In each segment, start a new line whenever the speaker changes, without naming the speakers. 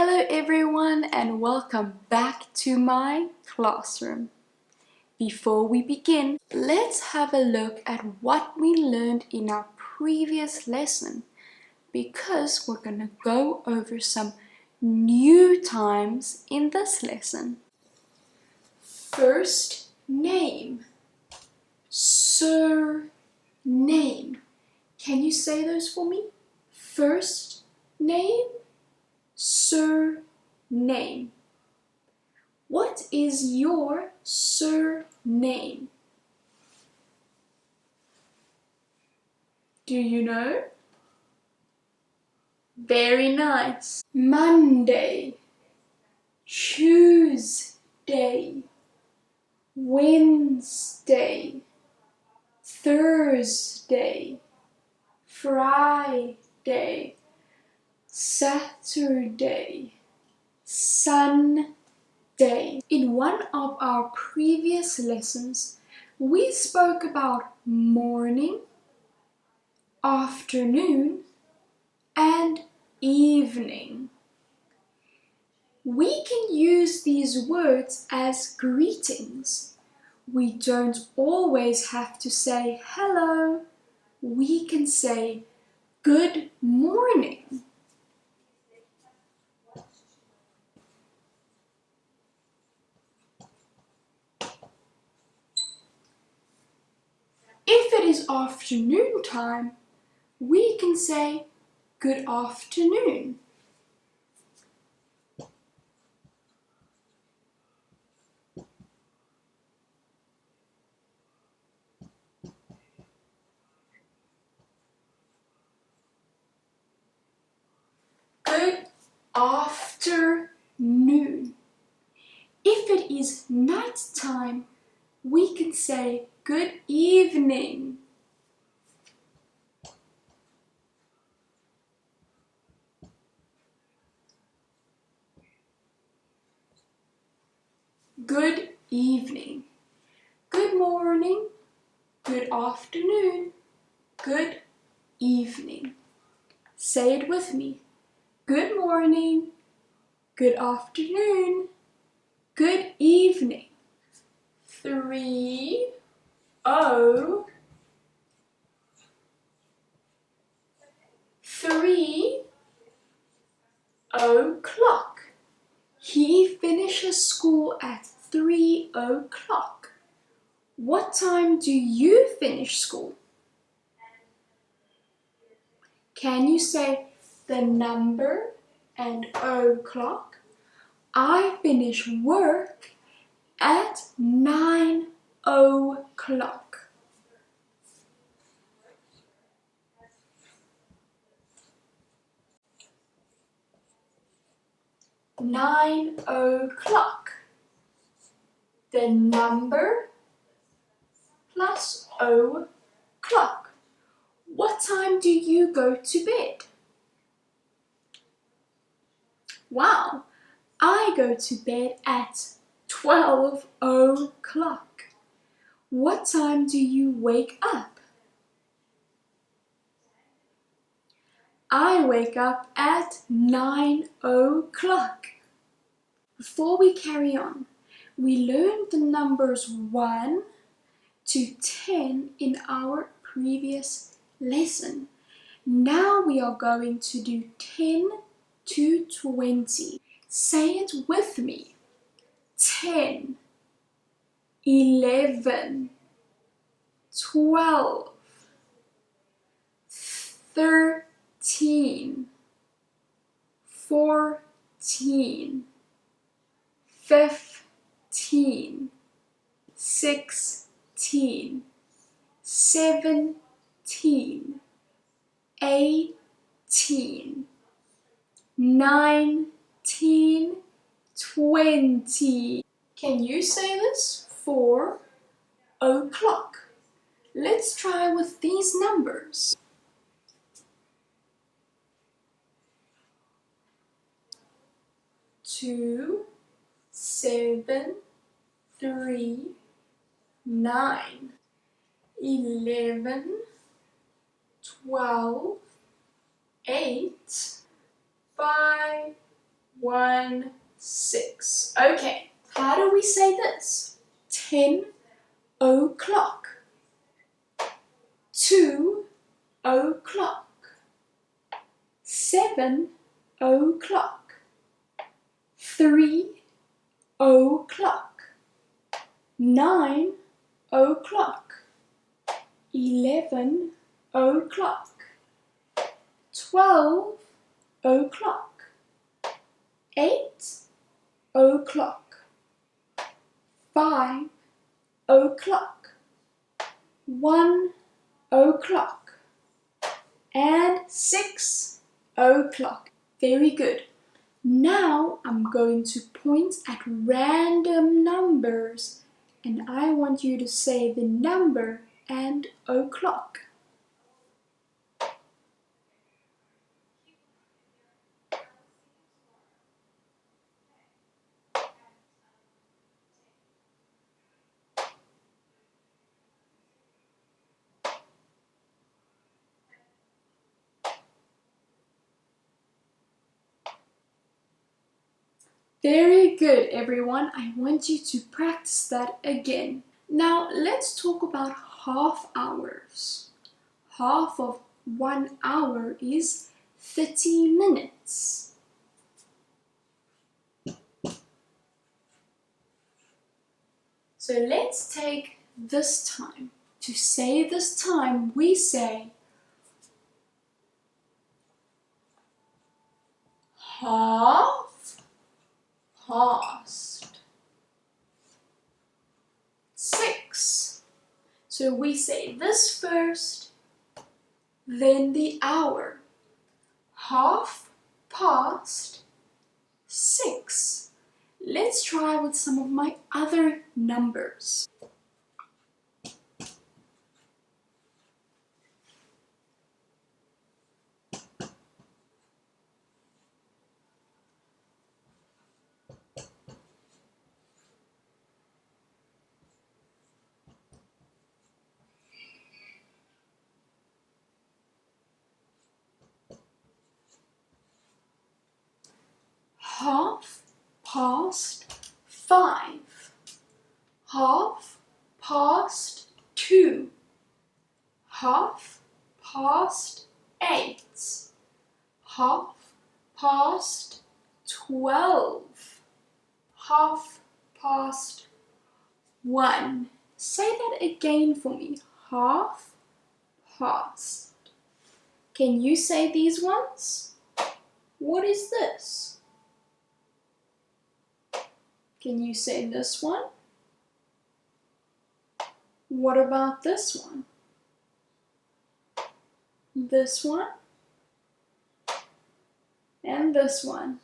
Hello everyone and welcome back to my classroom. Before we begin, let's have a look at what we learned in our previous lesson because we're going to go over some new times in this lesson. First name, surname. Can you say those for me? First name, surname. What is your surname? Do you know? Very nice. Monday, Tuesday, Wednesday, Thursday, Friday, Saturday, Sunday. In one of our previous lessons, we spoke about morning, afternoon, and evening. We can use these words as greetings. We don't always have to say hello. We can say good morning. If it is afternoon time, we can say good afternoon. Good afternoon. If it is night time, we can say good evening. Good evening. Good morning. Good afternoon. Good evening. Say it with me. Good morning. Good afternoon. Good evening. 3 o'clock. He finishes school at 3 o'clock. What time do you finish school? Can you say the number and o'clock? I finish work at 9 o'clock. Nine o'clock. The number plus o'clock. What time do you go to bed? Wow, I go to bed at 12 o'clock. What time do you wake up? I wake up at 9 o'clock. Before we carry on, we learned the numbers 1 to 10 in our previous lesson. Now we are going to do 10 to 20. Say it with me. 10, 11, 12, 13, 14, 15, 16, 17, 18, 19, 20. Can you say this? 4 o'clock. Let's try with these numbers. 2, 7, 3, 9, 11, 12, 8, 5, 1, 6. Okay, how do we say this? 10 o'clock. 2 o'clock. 7 o'clock. 3 o'clock. 9 o'clock. 11 o'clock. 12 o'clock. 8 o'clock. 5 o'clock. 1 o'clock. And 6 o'clock. Very good. Now I'm going to point at random numbers and I want you to say the number and o'clock. Very good, everyone. I want you to practice that again. Now, let's talk about half hours. Half of 1 hour is 30 minutes. So let's take this time. To say this time, we say half past 6. So we say this first, then the hour. Half past 6. Let's try with some of my other numbers. Half past 5. Half past 2. Half past 8. Half past 12. Half past 1. Say that again for me. Half past. Can you say these ones? What is this? Can you say this one? What about this one? This one? And this one.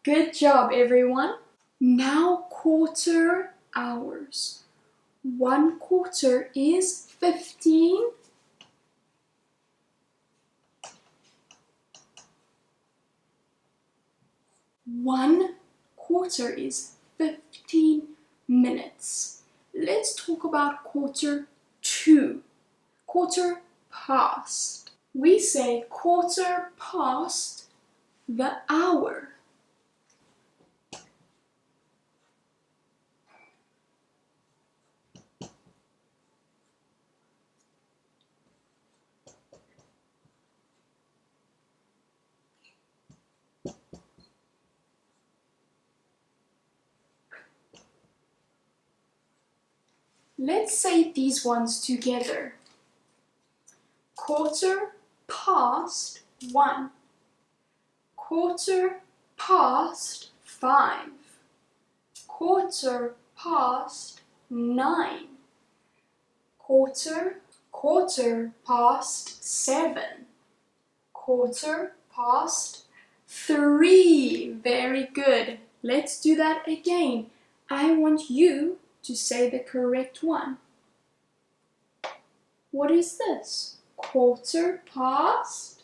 Good job, everyone. Now quarter hours. 1 quarter is 15. 1 quarter is 15 minutes. Let's talk about quarter to. Quarter past. We say quarter past the hour. Let's say these ones together. Quarter past 1. Quarter past 5. Quarter past 9. Quarter past 7. Quarter past 3. Very good. Let's do that again. I want you to say the correct one. What is this? Quarter past.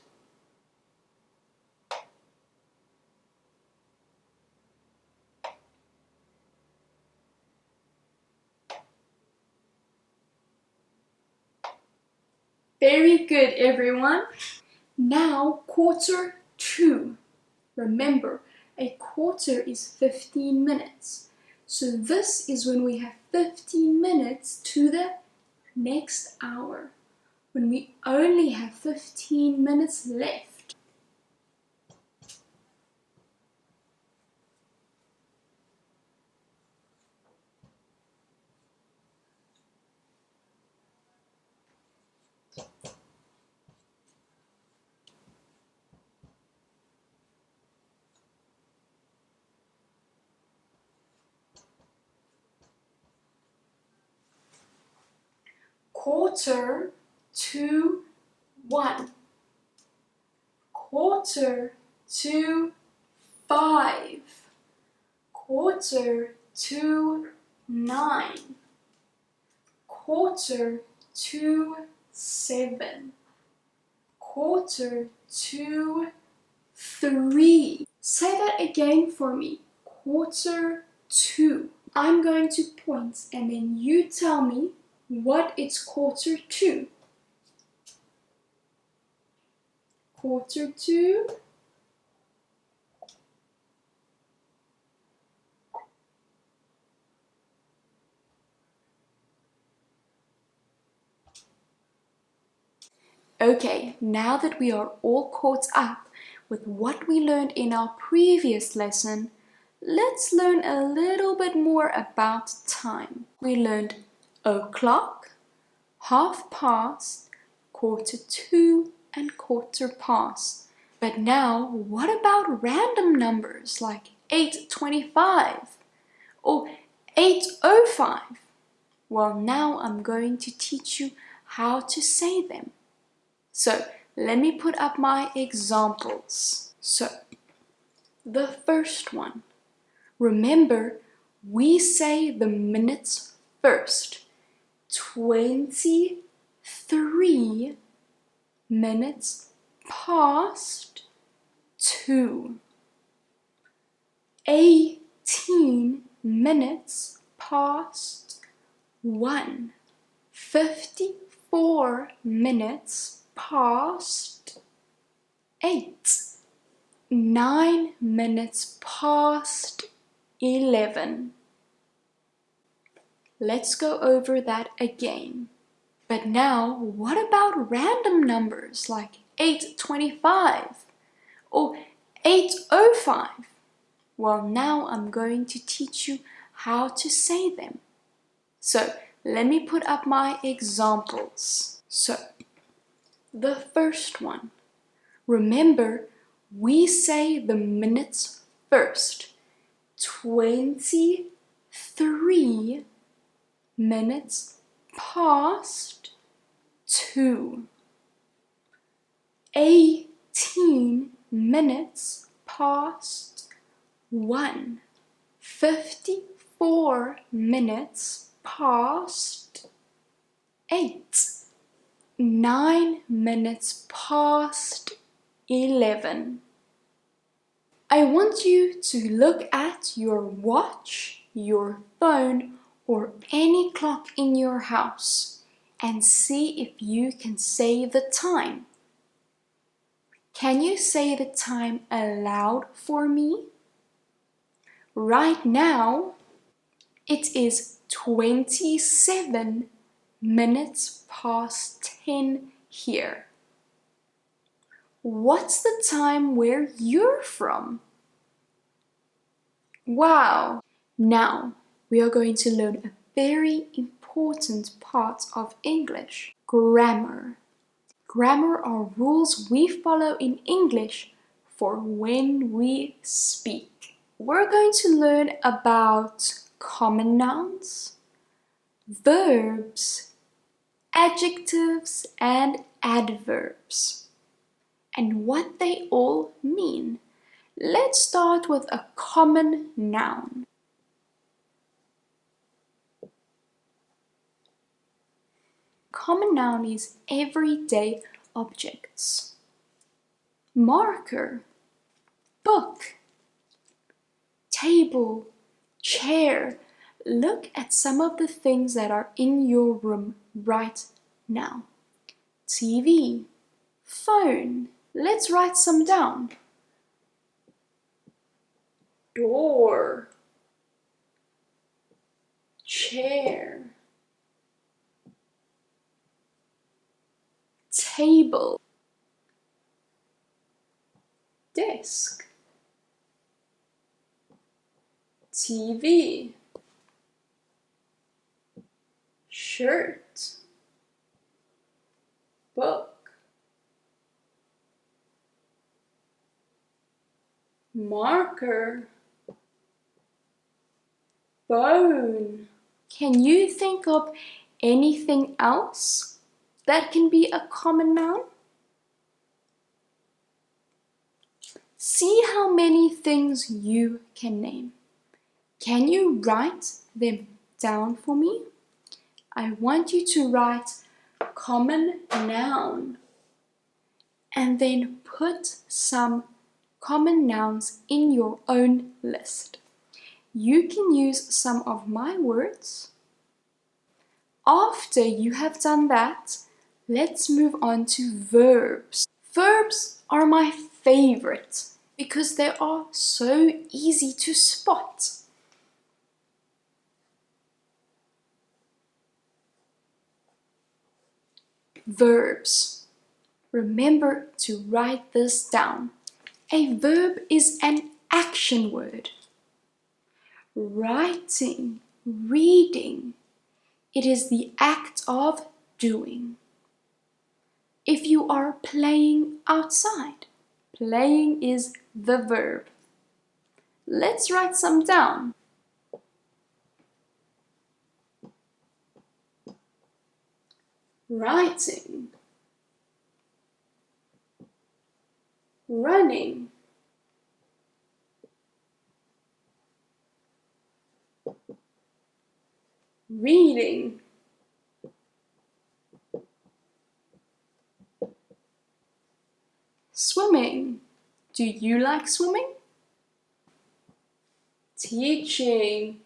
Very good, everyone. Now quarter to. Remember, a quarter is 15 minutes. So this is when we have 15 minutes to the next hour, when we only have 15 minutes left. Quarter to 1, quarter to 5, quarter to 9, quarter to 7, quarter to 3. Say that again for me. Quarter to. I'm going to point and then you tell me what it's quarter to. Quarter to. Okay, now that we are all caught up with what we learned in our previous lesson, let's learn a little bit more about time. We learned o'clock, half past, quarter to, and quarter past. But now, what about random numbers like 8:25 or 8:05? Well, now I'm going to teach you how to say them. So, let me put up my examples. So, the first one. Remember, we say the minutes first. 23 minutes past 2. 18 minutes past 1. 54 minutes past 8. 9 minutes past 11. Let's go over that again. But now, what about random numbers like 8:25 or 8:05? Well, now I'm going to teach you how to say them. So, let me put up my examples. So, the first one. Remember, we say the minutes first. 23 minutes past 2. 18 minutes past 1. 54 minutes past 8. 9 minutes past 11. I want you to look at your watch, your phone, or any clock in your house and see if you can say the time. Can you say the time aloud for me? Right now, it is 27 minutes past 10 here. What's the time where you're from? Wow! Now, we are going to learn a very important part of English, grammar. Grammar are rules we follow in English for when we speak. We're going to learn about common nouns, verbs, adjectives, and adverbs, and what they all mean. Let's start with a common noun. Common noun is everyday objects. Marker, book, table, chair. Look at some of the things that are in your room right now. TV, phone. Let's write some down. door, chair, table, desk, TV, shirt, book, marker, bone. Can you think of anything else that can be a common noun? See how many things you can name. Can you write them down for me? I want you to write common noun and then put some common nouns in your own list. You can use some of my words. After you have done that, let's move on to verbs. Verbs are my favorite because they are so easy to spot. Verbs. Remember to write this down. A verb is an action word. Writing, reading. It is the act of doing. If you are playing outside, playing is the verb. Let's write some down. Writing, running, reading, swimming. Do you like swimming? Teaching,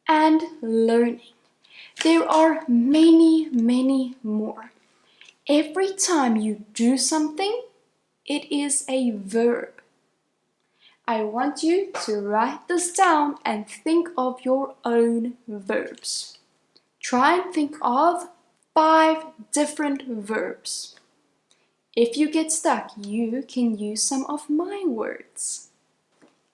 and learning. There are many, many more. Every time you do something, it is a verb. I want you to write this down and think of your own verbs. Try and think of 5 different verbs. If you get stuck, you can use some of my words.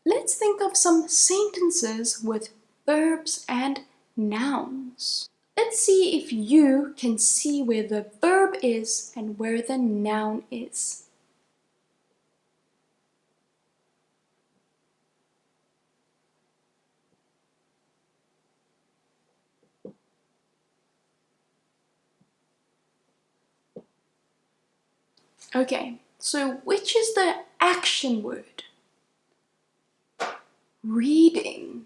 Let's think of some sentences with verbs and nouns. Let's see if you can see where the verb is and where the noun is. Okay, so which is the action word? Reading.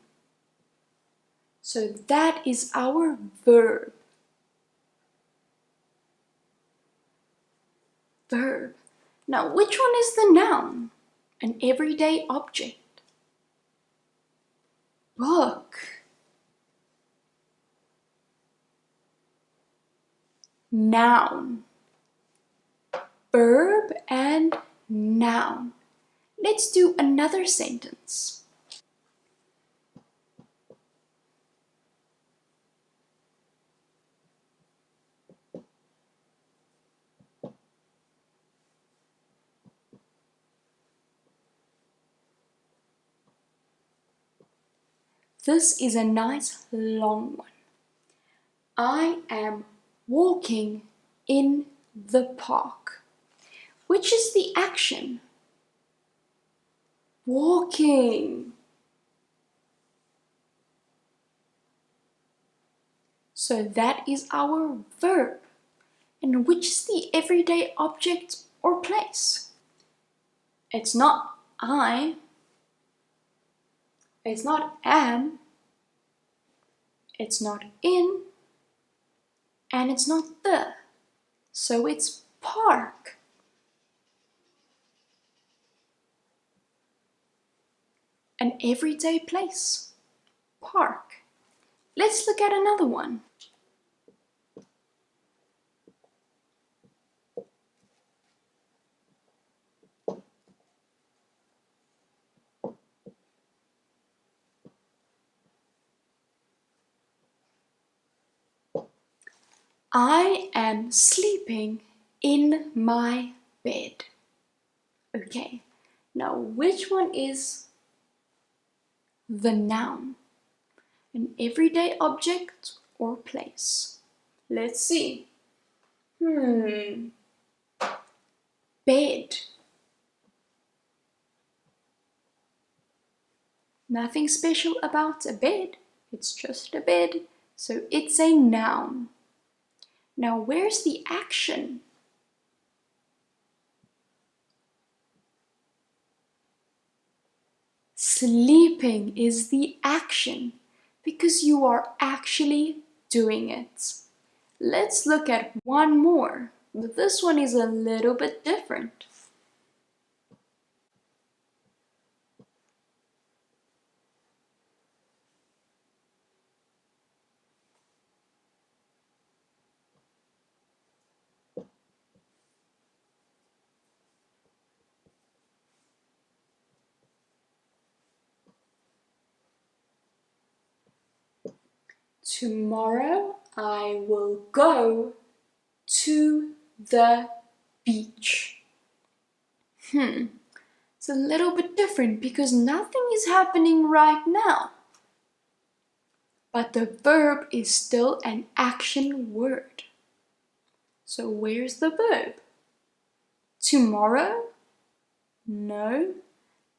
So that is our verb. Verb. Now, which one is the noun? An everyday object. Book. Noun. Verb and noun. Let's do another sentence. This is a nice long one. I am walking in the park. Which is the action? Walking. So that is our verb. And which is the everyday object or place? It's not I. It's not am. It's not in. And it's not the. So it's park. An everyday place. Park. Let's look at another one. I am sleeping in my bed. Okay, now which one is the noun? An everyday object or place? Let's see. Bed. Nothing special about a bed. It's just a bed. So it's a noun. Now where's the action? Sleeping is the action because you are actually doing it. Let's look at one more, but this one is a little bit different. Tomorrow I will go to the beach. It's a little bit different because nothing is happening right now. But the verb is still an action word. So where's the verb? Tomorrow? No,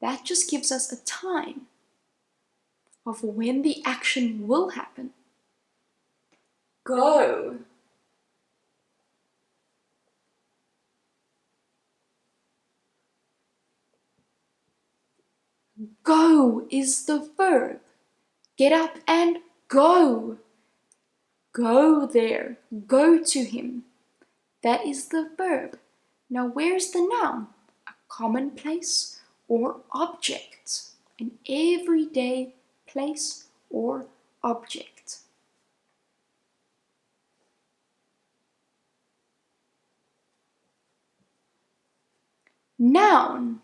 that just gives us a time of when the action will happen. Go. Go is the verb. Get up and go. Go there. Go to him. That is the verb. Now where's the noun? A commonplace or object. An everyday place or object. Noun.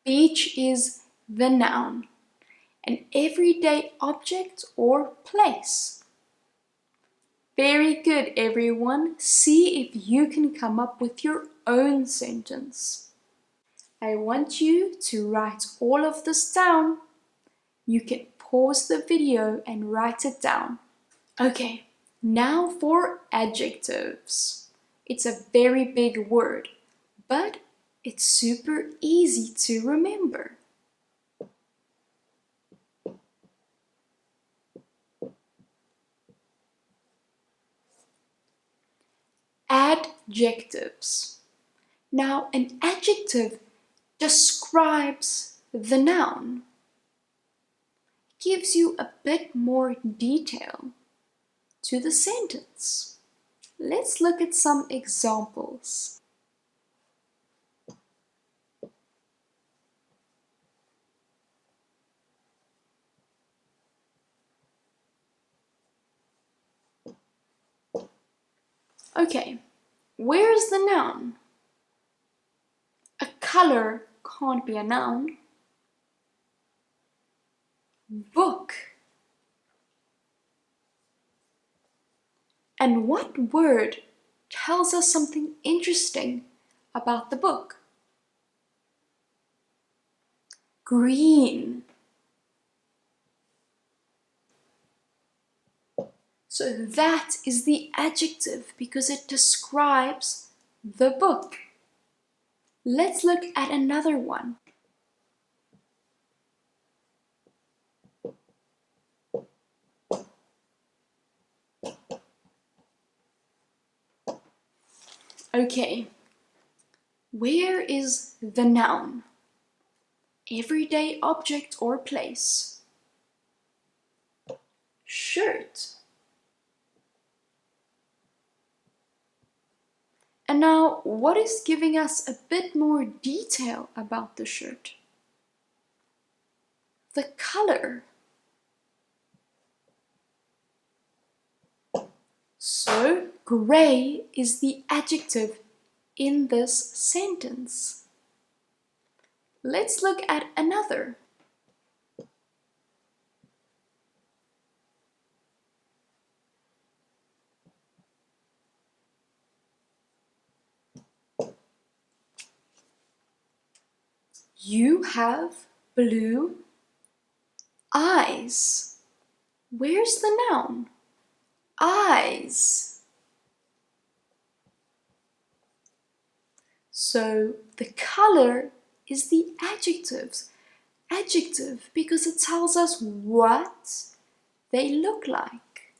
Beach is the noun. An everyday object or place. Very good, everyone. See if you can come up with your own sentence. I want you to write all of this down. You can pause the video and write it down. Okay, now for adjectives. It's a very big word, but it's super easy to remember. Adjectives. Now, an adjective describes the noun. Gives you a bit more detail to the sentence. Let's look at some examples. Okay, where's the noun? A color can't be a noun. Book. And what word tells us something interesting about the book? Green. So that is the adjective because it describes the book. Let's look at another one. Okay, where is the noun? Everyday object or place? Shirt. And now, what is giving us a bit more detail about the shirt? The color. So, grey is the adjective in this sentence. Let's look at another. You have blue eyes. Where's the noun? Eyes. So the color is the adjective because it tells us what they look like.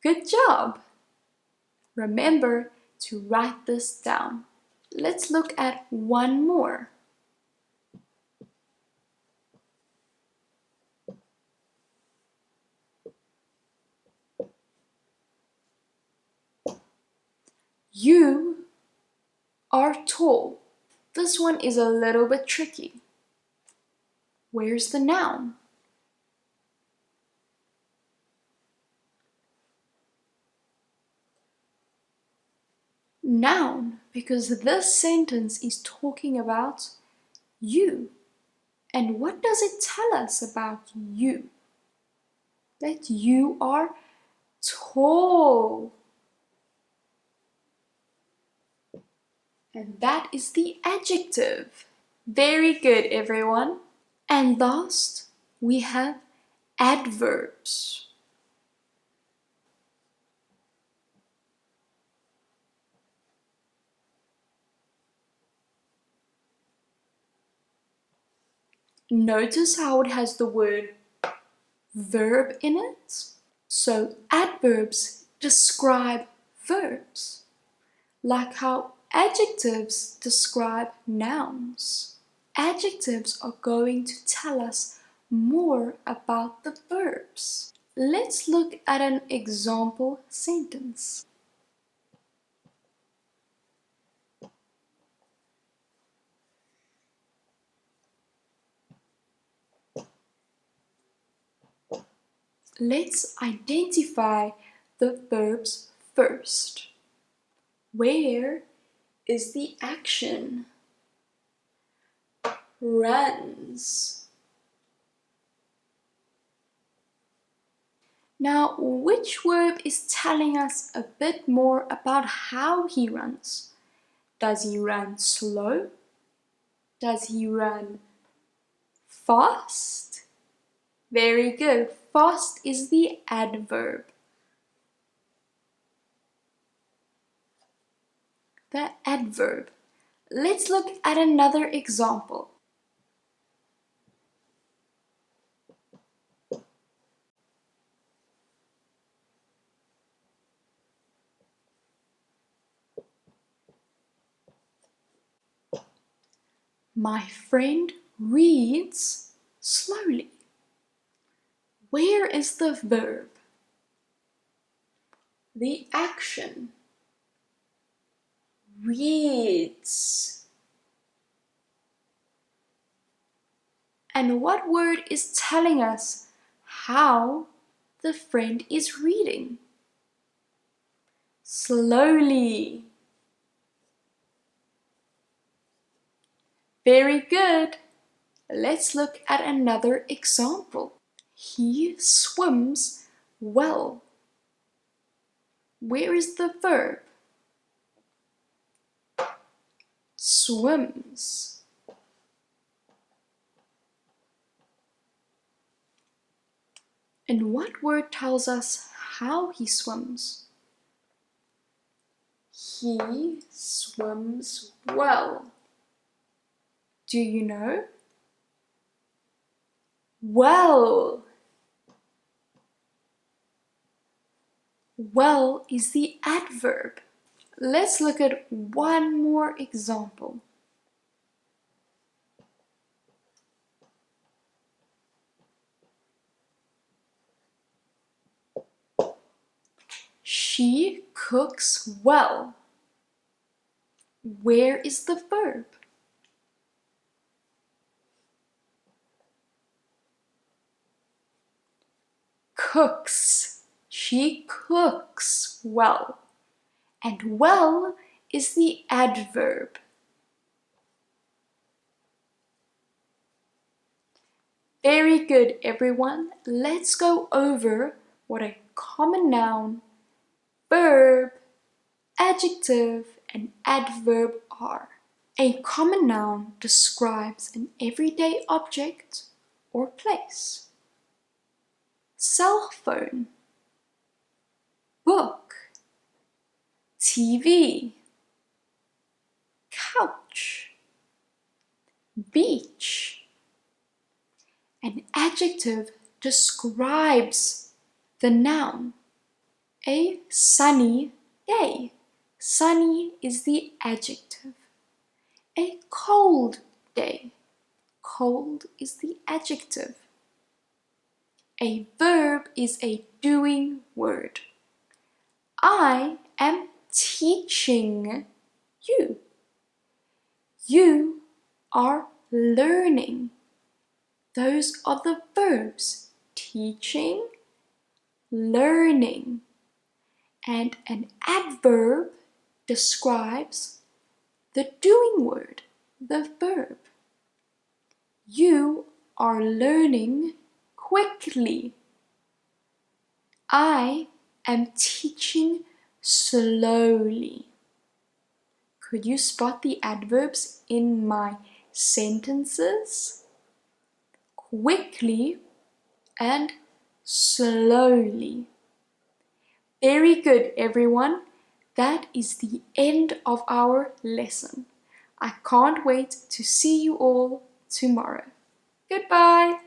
Good job! Remember to write this down. Let's look at one more. You are tall. This one is a little bit tricky. Where's the noun? Noun, because this sentence is talking about you. And what does it tell us about you? That you are tall. And that is the adjective. Very good, everyone. And last, we have adverbs. Notice how it has the word verb in it. So adverbs describe verbs, like how adjectives describe nouns. Adjectives are going to tell us more about the verbs. Let's look at an example sentence. Let's identify the verbs first. Where is the action? Runs. Now, which verb is telling us a bit more about how he runs? Does he run slow? Does he run fast? Very good. Fast is the adverb. The adverb. Let's look at another example. My friend reads slowly. Where is the verb? The action. Reads. And what word is telling us how the friend is reading? Slowly. Very good. Let's look at another example. He swims well. Where is the verb? Swims. And what word tells us how he swims? He swims well. Do you know? Well. Well is the adverb. Let's look at one more example. She cooks well. Where is the verb? Cooks. She cooks well. And well is the adverb. Very good, everyone. Let's go over what a common noun, verb, adjective, an adverb are. A common noun describes an everyday object or place. Cell phone, book, TV, couch, beach. An adjective describes the noun. A sunny day. Sunny is the adjective. A cold day. Cold is the adjective. A verb is a doing word. I am teaching you. You are learning. Those are the verbs: teaching, learning. And an adverb describes the doing word, the verb. You are learning quickly. I am teaching slowly. Could you spot the adverbs in my sentences? Quickly and slowly. Very good, everyone. That is the end of our lesson. I can't wait to see you all tomorrow. Goodbye.